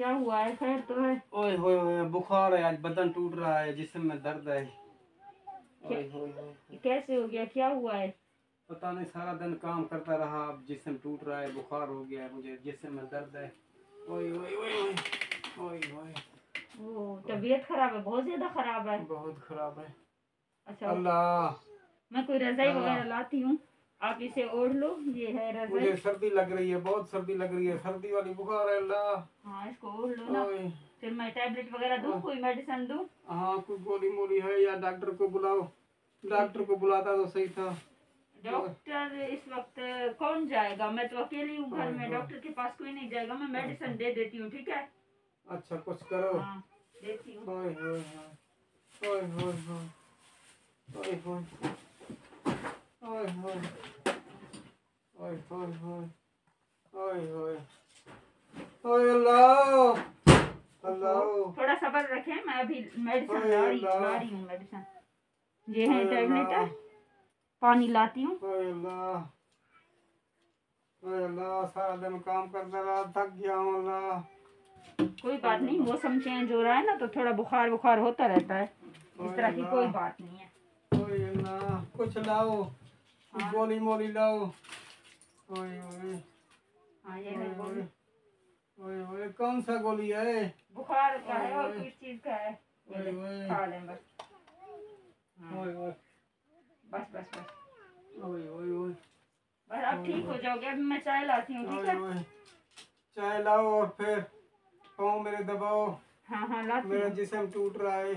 क्या हुआ है? खैर तो है? ओए होए होए, बुखार है, आज बदन टूट रहा है, जिस्म में दर्द है। ओए होए होए, कैसे हो गया? क्या हुआ है? पता नहीं, सारा दिन काम करता रहा, अब जिस्म टूट रहा है, बुखार हो गया है, मुझे जिस्म में दर्द है। ओए ओए ओए ओए ओए ओए, तबीयत खराब है? बहुत ज्यादा खराब है? बहुत खराब है। अच्छा, अल्लाह, मैं कोई रजाई अल्लाह, वगैरह लाती हूँ, आप इसे ओढ़ लो। ये है रजाई। मुझे सर्दी लग रही है, बहुत सर्दी लग रही है, सर्दी वाली बुखार है। अल्लाह, हाँ, इसको ओढ़ लो ना। ओए, फिर मैं टैबलेट वगैरह दूँ, कोई मेडिसिन दूँ? हाँ, कोई गोली मोली है या डॉक्टर को बुलाओ? डॉक्टर को बुलाता तो सही था। डॉक्टर इस वक्त कौन जाएगा? मैं तो अकेली हूँ घर में, डॉक्टर के पास कोई नहीं जाएगा। मैं मेडिसिन दे देती हूँ, ठीक है? अच्छा, कुछ करो। हाँ, देती हूँ। ओए होए होए, ओए होए होए, ओए होए, ओए होए, ओए होए होए, ओए होए, ओए अल्लाह, अल्लाह, थोड़ा सब्र रखें, मैं अभी मेडिसिन ओए ला अल्लाह, रही हूँ मेडिसिन। ये है ओए टैबलेट है, अल्लाह, पानी लाती हूँ। ओए अल्लाह, ओए अल्लाह, सारा दिन काम करता रहा, थक गया हूँ। अल्लाह, कोई बात नहीं, मौसम चेंज हो रहा है ना, तो थोड़ा बुखार बुखार होता रहता है, इस तरह की कोई बात नहीं है। ओए अल्लाह, कुछ लाओ, हाँ, गोली मोली लाओ। ओए ओए, हाँ, ये है गोली। ओए ओए, कौन सा गोली है? बुखार का है और किस चीज का है? ये ले, ओए खा लें बस। हाँ, ओए ओए, बस बस बस ओए ओए ओए, बस, अब ठीक हो जाओगे। अभी मैं चाय लाती हूँ, ठीक है? ओए, चाय लाओ और फिर पाँव मेरे दबाओ, हाँ हाँ, लाती मेरा हूँ। जिस्म टूट रहा है।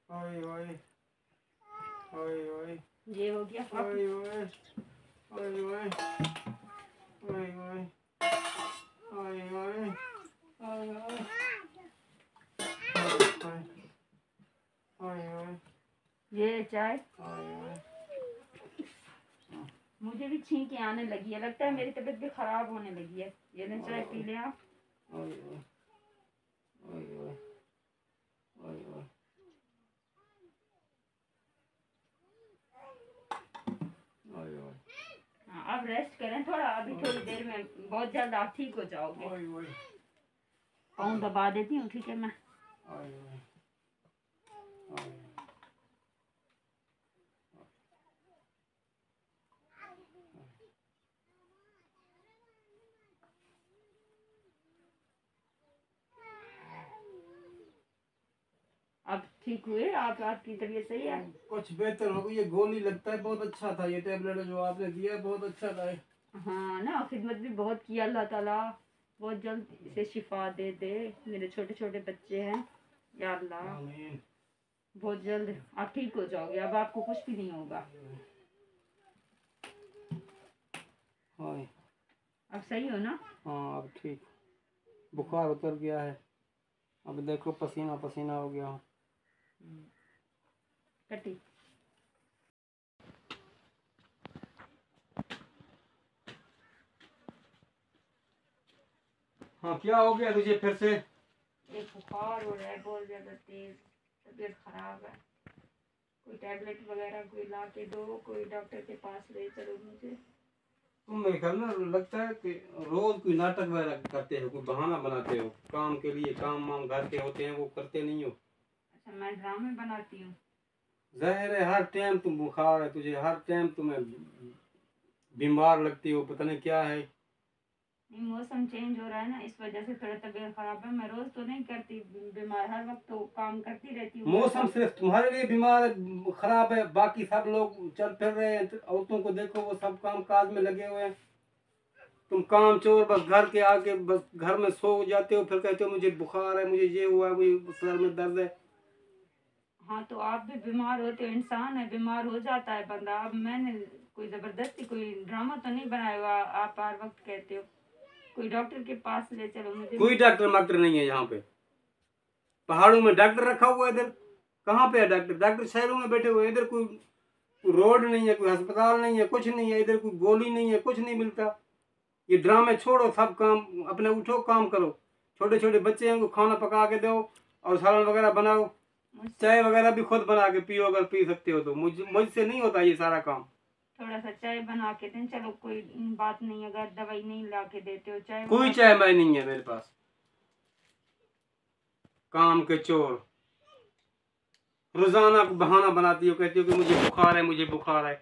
ओए ओए, ओए ओए, ये हो गया। ओए ओए, ओए ओए, ओए ओए, ओए ओए, ओए ओए, ओए ओए, ये चाय। ओए ओए, मुझे भी छींकें आने लगी है, लगता है मेरी तबीयत भी खराब होने लगी है। ये लें, चाय पी लें आप। ओए ओए, ओए ओए, ओए ओए, ओए ओए, हाँ, अब रेस्ट करें थोड़ा, अभी थोड़ी देर में बहुत जल्द आप ठीक हो जाओगे। ओए ओए, पाँव दबा देती हूँ, ठीक है? मैं ओए ओए, ओए, अब ठीक हुए आप? आपकी तबीयत सही है? कुछ बेहतर हो गई। ये गोली लगता है बहुत अच्छा था, ये टेबलेट जो आपने दिया है बहुत अच्छा था। हाँ ना, खिदमत भी बहुत की। अल्लाह ताला बहुत जल्द इसे शिफा दे दे। मेरे छोटे छोटे बच्चे हैं, या अल्लाह, आमीन। बहुत जल्द आप ठीक हो जाओगे। अब आपको कुछ भी नहीं होगा। ओए, अब सही हो ना? हाँ, अब ठीक, बुखार उतर गया है। अब देखो, पसीना पसीना हो गया हूँ। कटी। हाँ, क्या हो गया तुझे फिर से? एक बुखार हो रहा है बहुत ज्यादा तेज, तबीयत खराब है। कोई टैबलेट वगैरह कोई ला के दो, कोई डॉक्टर के पास ले चलो मुझे। तुम, मेरे ख्याल ना लगता है कि रोज कोई नाटक वगैरह करते हो, कोई बहाना बनाते हो काम के लिए। काम वाम घर के होते हैं वो करते नहीं हो। अच्छा, मैं ड्रामे बनाती हूँ? जाहिर है, हर टाइम तुम बुखार है तुझे, हर टाइम तुम्हें बीमार लगती हो, पता नहीं क्या है। नहीं, मौसम चेंज हो रहा है ना, इस वजह से थोड़ा तबीयत खराब है। मैं रोज तो नहीं करती बीमार, हर वक्त तो काम करती रहती हूँ। मौसम सिर्फ तुम्हारे लिए बीमार खराब है, बाकी सब लोग चल फिर रहे हैं। औरतों को देखो, वो सब काम काज में लगे हुए हैं। तुम काम चोर, बस घर के आके बस घर में सो जाते हो, फिर कहते हो मुझे बुखार है, मुझे ये हुआ है, मुझे सर में दर्द है। हाँ, तो आप भी बीमार होते हो, इंसान है, बीमार हो जाता है बंदा। अब मैंने कोई जबरदस्ती कोई ड्रामा तो नहीं बनाया हुआ। आप हर वक्त कहते हो कोई डॉक्टर के पास ले चलो मुझे। कोई डॉक्टर माक्टर नहीं है यहाँ पे। पहाड़ों में डॉक्टर रखा हुआ है, इधर कहाँ पे है डॉक्टर? डॉक्टर शहरों में बैठे हुए हैं। इधर कोई रोड नहीं है, कोई अस्पताल नहीं है, कुछ नहीं है। इधर कोई गोली नहीं है, कुछ नहीं मिलता। ये ड्रामे छोड़ो, सब काम अपने उठो, काम करो। छोटे छोटे बच्चे हैं, उनको खाना पका के दो और सालन वगैरह बनाओ। चाय वगैरह भी खुद बना के पियो, अगर पी सकते हो तो। मुझसे नहीं होता ये सारा काम। थोड़ा सा चाय बना के दें, चलो कोई बात नहीं। अगर दवाई नहीं ला के देते हो, चाय कोई चाय मैं नहीं है मेरे पास। काम के चोर। रोजाना बहाना बनाती हो, कहती हो कि मुझे बुखार है, मुझे बुखार है।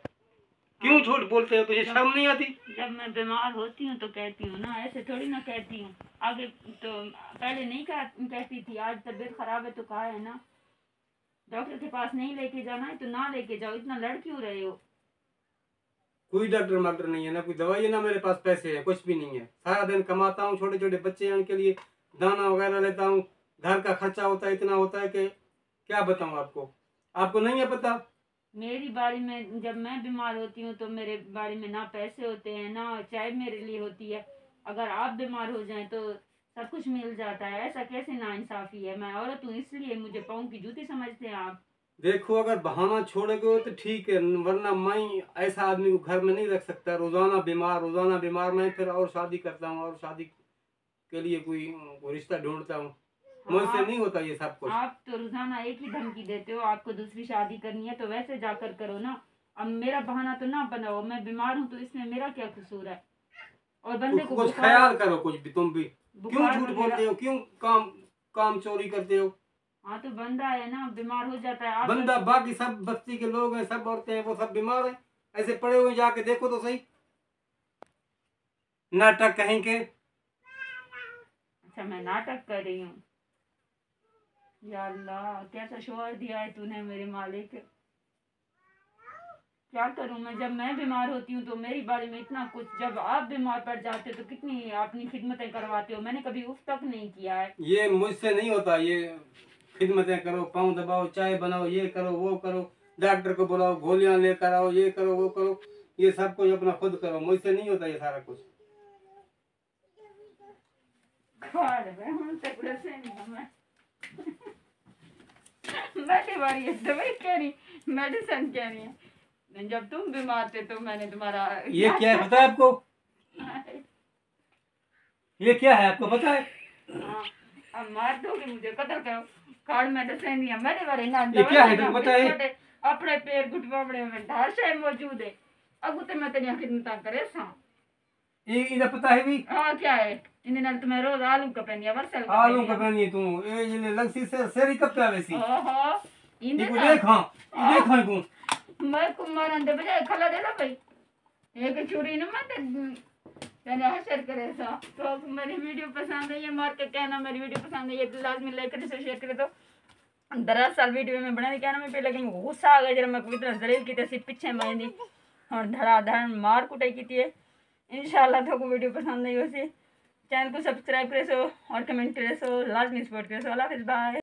क्यों झूठ बोलते हो? तुझे शर्म नहीं आती? जब मैं बीमार होती हूँ तो कहती हूँ ना, ऐसे थोड़ी ना कहती हूँ। आगे तो पहले नहीं कहती थी, आज तबीयत खराब है तो कहा है ना। डॉक्टर के पास नहीं लेके जाना है तो ना लेके जाओ, इतना लड़ क्यों रहे हो? कोई डॉक्टर माक्टर नहीं है ना, कोई दवाई है ना, मेरे पास पैसे है, कुछ भी नहीं है। सारा दिन कमाता हूँ, छोटे छोटे बच्चे हैं उनके लिए दाना वगैरह लेता हूँ, घर का खर्चा होता है, इतना होता है कि क्या बताऊँ आपको। आपको नहीं है पता? मेरी बारी में जब मैं बीमार होती हूँ तो मेरे बारी में ना पैसे होते हैं ना चाय मेरे लिए होती है। अगर आप बीमार हो जाएं तो सब कुछ मिल जाता है, ऐसा कैसे नाइंसाफी है? मैं औरत हूँ इसलिए मुझे पाँव की जूती समझते हैं आप? देखो, अगर बहाना छोड़ोगे तो ठीक है, वरना मैं ऐसा आदमी को घर में नहीं रख सकता। रोजाना बीमार मैं फिर और शादी करता हूँ और शादी के लिए कोई रिश्ता ढूंढता हूँ। मुझसे नहीं होता ये सब कुछ। आप तो रोजाना एक ही धमकी देते हो, आपको दूसरी शादी करनी है तो वैसे जाकर करो ना। अब मेरा बहाना तो ना बनाओ, मैं बीमार हूँ तो इसमें मेरा क्या कसूर है? और बंदे को कुछ ख्याल करो, कुछ भी तुम भी। क्यों बुखार झूठ वगैरह। बोलते हो? क्यों काम चोरी करते हो? हाँ तो बंदा है ना, बीमार हो जाता है। आप बंदा, बाकी सब बस्ती के लोग हैं, सब औरतें हैं, वो सब बीमार हैं। ऐसे पड़े हुए जाके देखो तो सही। नाटक कहीं के। अच्छा, मैं नाटक कर रही हूँ? या अल्लाह, कैसा शोहर दिया है तूने मेरे मालिक। क्या करूं मैं? जब मैं बीमार होती हूँ तो मेरी बारी में इतना कुछ, जब आप बीमार पड़ जाते हो तो कितनी अपनी खिदमतें करवाते हो। मैंने कभी उफ तक नहीं किया है। ये मुझसे नहीं होता। ये खिदमतें करो, पाँव दबाओ, चाय बनाओ, ये करो वो करो, डॉक्टर को बुलाओ, गोलियां लेकर आओ, ये करो वो करो, ये सब कुछ अपना खुद करो। मुझसे नहीं होता ये सारा कुछ। दवाई कह रही, मेडिसिन कह रही है। जब तुम बीमार थे तो मैंने तुम्हारा ये क्या है पता है आपको? ये क्या है आपको पता है? हाँ, अब मार दोगे मुझे, कत्ल करो। कार्ड मेडिसिन दिया मेरे बारे ना। ये क्या है तुमको पता है? अपने पैर घुटवावड़े में हर शय मौजूद है। अब तो मैं तेरी खिदमत करे सा। ये इधर पता है भी? हाँ क्या है? इन दिनों तुम्हें रोज आलू का पहनिया वर्सल आलू का पहनिए तू। ये लगसी से सेरी कब पे वैसी? ओहो ये को देख। हां ये देख हां को मैं कुमार अंदर बजाय खला दे ला भाई। एक छुरी न मत मैंने हशर करे सा। तो मेरी वीडियो पसंद है ये मार के कहना, मेरी वीडियो पसंद है ये लाजमी लाइक करे, शेयर करे। तो दरअसल वीडियो में बनाने क्या ना मैं पे, लेकिन गुस्सा आ गया जरा मैं इतना जलील की तैसी पीछे मारी और धड़ाधड़ मार कुटाई की थी। इंशाल्लाह तो को वीडियो पसंद आई हो, चैनल को सब्सक्राइब करे सो और कमेंट करे सो, लाजमी सपोर्ट करे सो। अल्लाह हाफिज़, बाय।